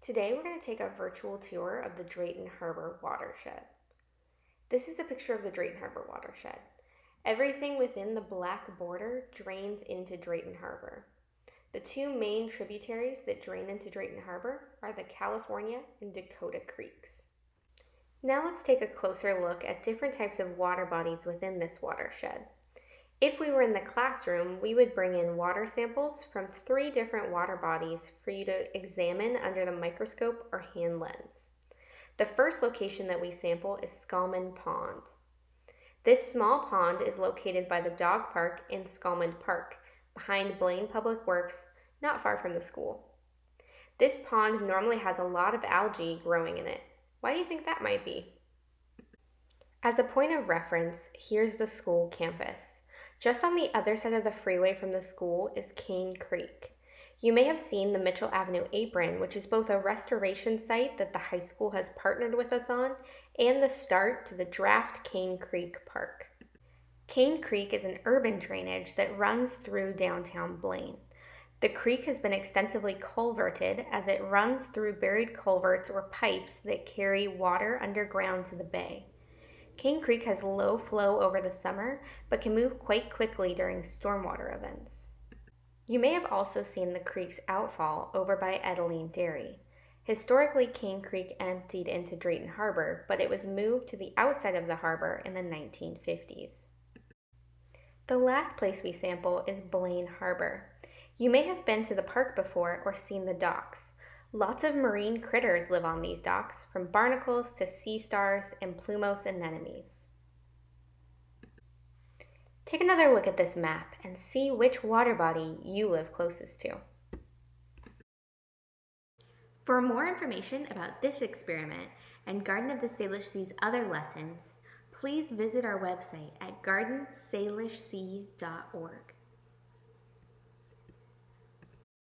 Today we're going to take a virtual tour of the Drayton Harbor watershed. This is a picture of the Drayton Harbor watershed. Everything within the black border drains into Drayton Harbor. The two main tributaries that drain into Drayton Harbor are the California and Dakota Creeks. Now let's take a closer look at different types of water bodies within this watershed. If we were in the classroom, we would bring in water samples from 3 different water bodies for you to examine under the microscope or hand lens. The first location that we sample is Skullman Pond. This small pond is located by the dog park in Skullman Park, behind Blane Public Works, not far from the school. This pond normally has a lot of algae growing in it. Why do you think that might be? As a point of reference, here's the school campus. Just on the other side of the freeway from the school is Cane Creek. You may have seen the Mitchell Avenue apron, which is both a restoration site that the high school has partnered with us on and the start to the Draft Cane Creek Park. Cane Creek is an urban drainage that runs through downtown Blane. The creek has been extensively culverted as it runs through buried culverts or pipes that carry water underground to the bay. Cane Creek has low flow over the summer, but can move quite quickly during stormwater events. You may have also seen the creek's outfall over by Edeline Dairy. Historically, Cane Creek emptied into Drayton Harbor, but it was moved to the outside of the harbor in the 1950s. The last place we sample is Blane Harbor. You may have been to the park before or seen the docks. Lots of marine critters live on these docks, from barnacles to sea stars and plumose anemones. Take another look at this map and see which water body you live closest to. For more information about this experiment and Garden of the Salish Sea's other lessons, please visit our website at gardensalishsea.org.